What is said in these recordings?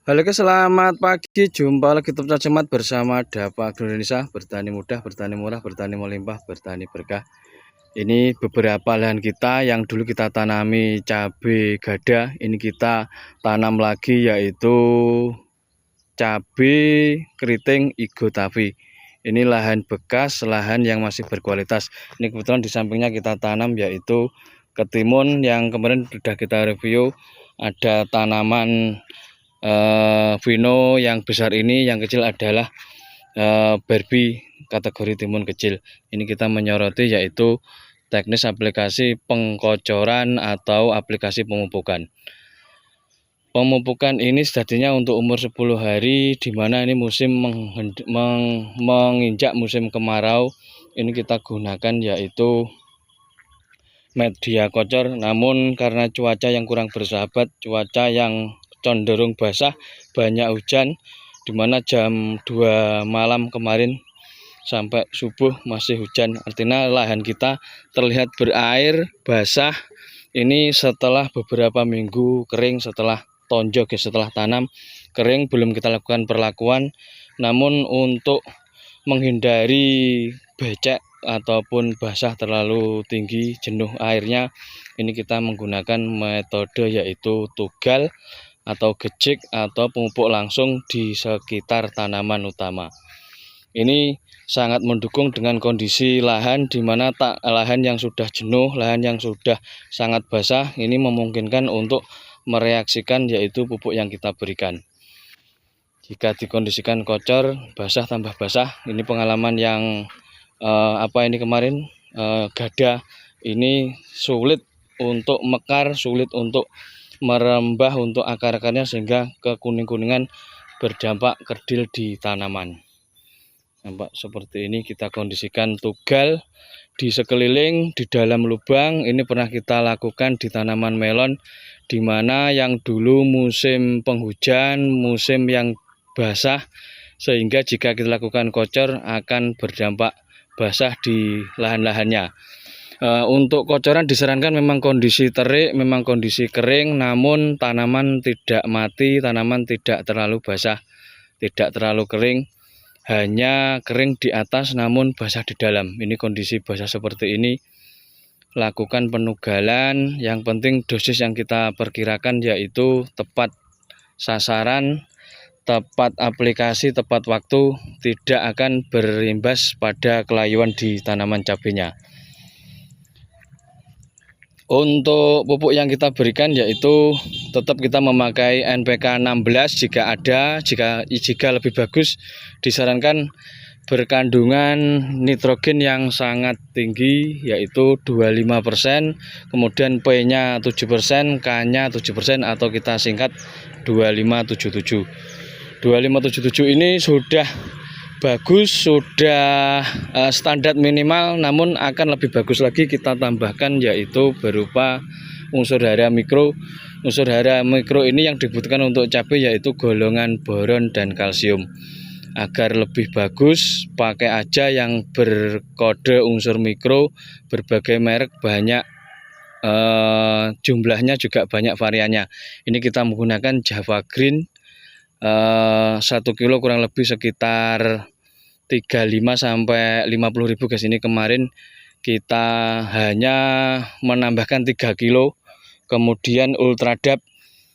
Halo guys, selamat pagi. Jumpa lagi Top Camat bersama Dapa Agro Indonesia. Bertani mudah, bertani murah, bertani melimpah, bertani berkah. Ini beberapa lahan kita yang dulu kita tanami cabai gada. Ini kita tanam lagi yaitu cabai keriting Igo Tavi. Ini lahan bekas, lahan yang masih berkualitas. Ini kebetulan di sampingnya kita tanam yaitu ketimun yang kemarin sudah kita review. Ada tanaman Vino yang besar ini, yang kecil adalah Barbie kategori timun kecil. Ini kita menyoroti yaitu teknis aplikasi pengkocoran atau aplikasi pemupukan. Pemupukan ini sejatinya untuk umur 10 hari, di mana ini musim menginjak musim kemarau. Ini kita gunakan yaitu media kocor, namun karena cuaca yang kurang bersahabat, cuaca yang cenderung basah, banyak hujan, dimana jam 2 malam kemarin sampai subuh masih hujan. Artinya lahan kita terlihat berair, basah. Ini setelah beberapa minggu kering, setelah tonjok, setelah tanam kering, belum kita lakukan perlakuan. Namun untuk menghindari becek ataupun basah terlalu tinggi, jenuh airnya, ini kita menggunakan metode yaitu tugal atau gejik atau pemupuk langsung di sekitar tanaman utama. Ini sangat mendukung dengan kondisi lahan di mana lahan yang sudah jenuh, lahan yang sudah sangat basah, ini memungkinkan untuk mereaksikan yaitu pupuk yang kita berikan. Jika dikondisikan kocor, basah tambah basah, ini pengalaman yang ini kemarin gada ini sulit untuk mekar, sulit untuk merembah untuk akar-akarnya, sehingga kekuning-kuningan berdampak kerdil di tanaman. Nampak seperti ini, kita kondisikan tugal di sekeliling, di dalam lubang. Ini pernah kita lakukan di tanaman melon, di mana yang dulu musim penghujan, musim yang basah, sehingga jika kita lakukan kocor akan berdampak basah di lahan-lahannya. Untuk kocoran disarankan memang kondisi terik, memang kondisi kering, namun tanaman tidak mati, tanaman tidak terlalu basah, tidak terlalu kering, hanya kering di atas namun basah di dalam. Ini kondisi basah seperti ini, lakukan penugalan. Yang penting dosis yang kita perkirakan yaitu tepat sasaran, tepat aplikasi, tepat waktu, tidak akan berimbas pada kelayuan di tanaman cabenya. Untuk pupuk yang kita berikan yaitu tetap kita memakai NPK 16 jika ada, jika lebih bagus disarankan berkandungan nitrogen yang sangat tinggi yaitu 25%, kemudian P-nya 7%, K-nya 7% atau kita singkat 2577. 2577 ini sudah bagus, sudah standar minimal, namun akan lebih bagus lagi kita tambahkan yaitu berupa unsur hara mikro. Unsur hara mikro ini yang dibutuhkan untuk cabai yaitu golongan boron dan kalsium. Agar lebih bagus, pakai aja yang berkode unsur mikro, berbagai merek, banyak jumlahnya juga banyak variannya. Ini kita menggunakan Java Green, 1 kilo kurang lebih sekitar 35 sampai 50.000 guys. Ini kemarin kita hanya menambahkan 3 kilo. Kemudian Ultradap,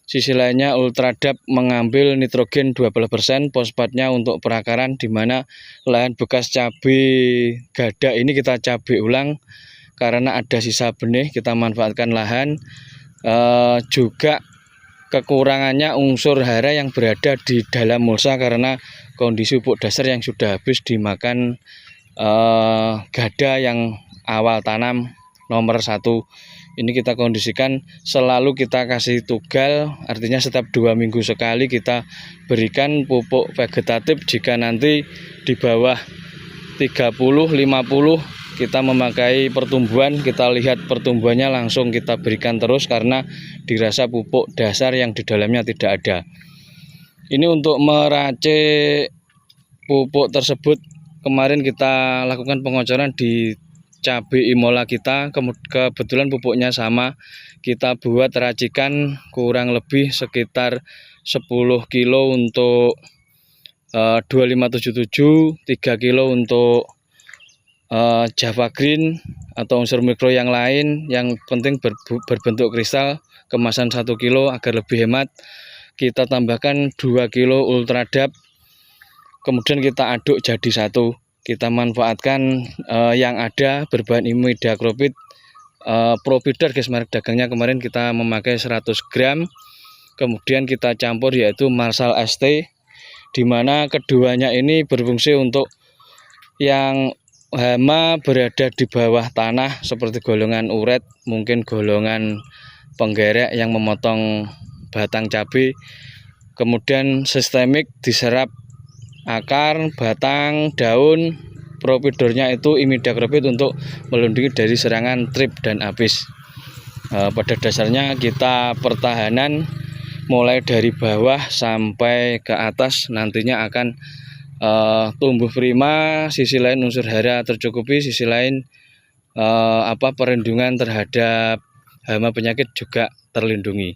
sisi lainnya Ultradap mengambil nitrogen 12%, fosfatnya untuk perakaran, di mana lahan bekas cabai gada ini kita cabai ulang karena ada sisa benih, kita manfaatkan lahan. Juga kekurangannya unsur hara yang berada di dalam mulsa karena kondisi pupuk dasar yang sudah habis dimakan gada yang awal tanam nomor 1. Ini kita kondisikan, selalu kita kasih tugal, artinya setiap 2 minggu sekali kita berikan pupuk vegetatif. Jika nanti di bawah 30-50 kita memakai pertumbuhan, kita lihat pertumbuhannya langsung kita berikan terus karena dirasa pupuk dasar yang di dalamnya tidak ada. Ini untuk meracik pupuk tersebut kemarin kita lakukan pengocoran di cabai Imola kita. Kebetulan pupuknya sama, kita buat racikan kurang lebih sekitar 10 kilo untuk 2577, 3 kilo untuk Java Green atau unsur mikro yang lain, yang penting berbentuk kristal, kemasan 1 kilo agar lebih hemat. Kita tambahkan 2 kilo Ultra Dap, kemudian kita aduk jadi satu. Kita manfaatkan yang ada berbahan imidacloprid Profeeder guys, merek dagangnya kemarin kita memakai 100 gram. Kemudian kita campur yaitu Marshall ST, dimana keduanya ini berfungsi untuk yang hama berada di bawah tanah seperti golongan uret, mungkin golongan penggerek yang memotong batang cabai. Kemudian sistemik diserap akar, batang, daun. Profeedernya itu imidacloprid untuk melindungi dari serangan trip dan apis. Pada dasarnya kita pertahanan mulai dari bawah sampai ke atas nantinya akan tumbuh prima. Sisi lain unsur hara tercukupi, sisi lain perlindungan terhadap hama penyakit juga terlindungi.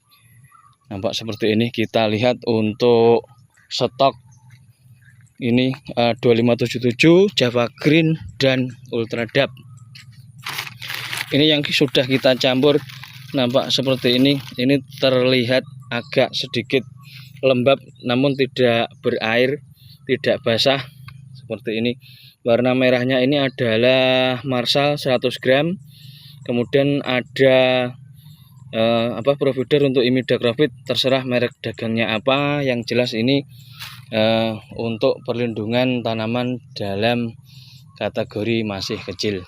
Nampak seperti ini. Kita lihat untuk stok ini 2577, Java Green dan Ultra Dap. Ini yang sudah kita campur, nampak seperti ini. Ini terlihat agak sedikit lembab namun tidak berair, tidak basah seperti ini. Warna merahnya ini adalah Marshall 100 gram. Kemudian ada Profeeder untuk imidacloprid, terserah merek dagangnya apa. Yang jelas ini untuk perlindungan tanaman dalam kategori masih kecil.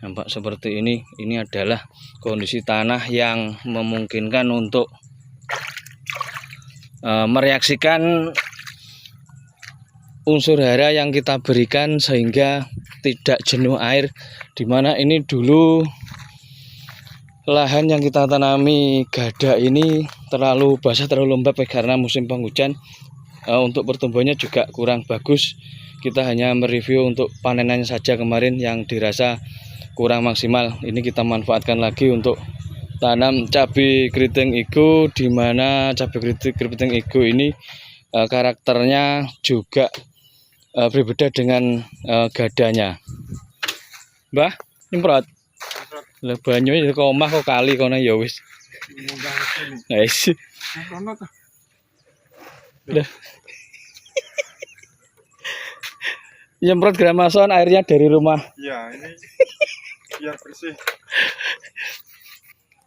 Nampak seperti ini. Ini adalah kondisi tanah yang memungkinkan untuk mereaksikan unsur hara yang kita berikan sehingga tidak jenuh air, dimana ini dulu lahan yang kita tanami gada ini terlalu basah, terlalu lembab karena musim penghujan. Untuk pertumbuhannya juga kurang bagus. Kita hanya mereview untuk panenannya saja kemarin yang dirasa kurang maksimal. Ini kita manfaatkan lagi untuk tanam cabai keriting ijo, di mana cabai keriting ijo ini karakternya juga berbeda dengan gadanya. Mbah, nyemprot. Lah banyu iki kok omah kok kali kono ya wis. Wis. Lah. Nyemprot Gramason airnya dari rumah. Iya, ini biar bersih.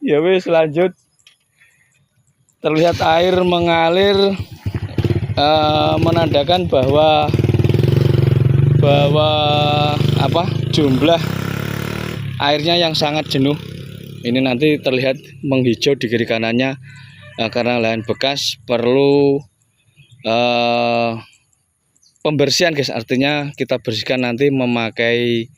Ya wis, lanjut. Terlihat air mengalir, menandakan bahwa jumlah airnya yang sangat jenuh. Ini nanti terlihat menghijau di kiri kanannya karena lahan bekas perlu pembersihan guys. Artinya kita bersihkan nanti memakai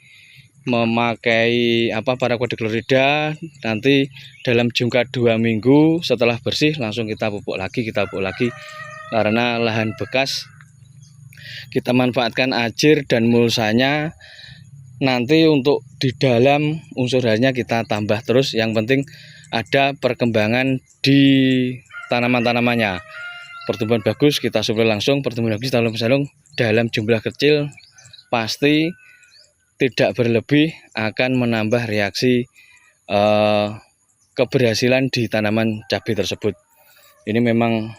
paraquat-dichlorida. Nanti dalam jangka 2 minggu setelah bersih langsung kita pupuk lagi, karena lahan bekas. Kita manfaatkan ajir dan mulsanya. Nanti untuk di dalam unsur haranya kita tambah terus. Yang penting ada perkembangan di tanaman-tanamannya. Pertumbuhan bagus kita suplai langsung, pertumbuhan bagus dalam jumlah kecil, pasti tidak berlebih, akan menambah reaksi keberhasilan di tanaman cabai tersebut. Ini memang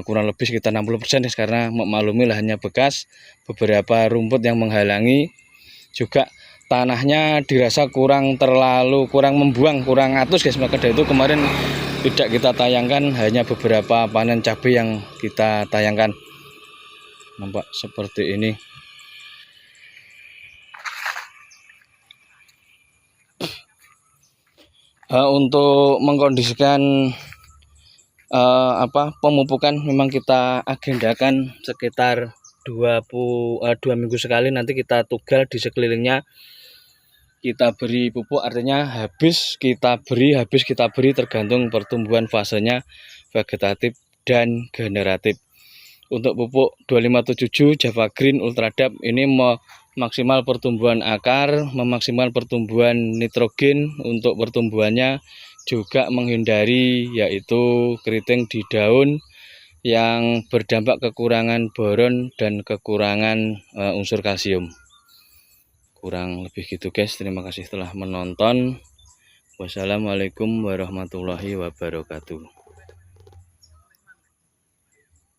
kurang lebih sekitar 60% karena memaklumi lahannya bekas, beberapa rumput yang menghalangi, juga tanahnya dirasa kurang membuang, kurang atus guys. Maka dari itu kemarin tidak kita tayangkan, hanya beberapa panen cabai yang kita tayangkan. Nampak seperti ini. Untuk mengkondisikan pemupukan memang kita agendakan sekitar 2 minggu sekali. Nanti kita tugal di sekelilingnya, kita beri pupuk, artinya habis kita beri tergantung pertumbuhan fasenya, vegetatif dan generatif. Untuk pupuk 2577 Java Green Ultra Dap ini maksimal pertumbuhan akar, memaksimal pertumbuhan nitrogen untuk pertumbuhannya, juga menghindari yaitu keriting di daun, yang berdampak kekurangan boron dan kekurangan unsur kalsium. Kurang lebih gitu guys. Terima kasih telah menonton. Wassalamualaikum warahmatullahi wabarakatuh.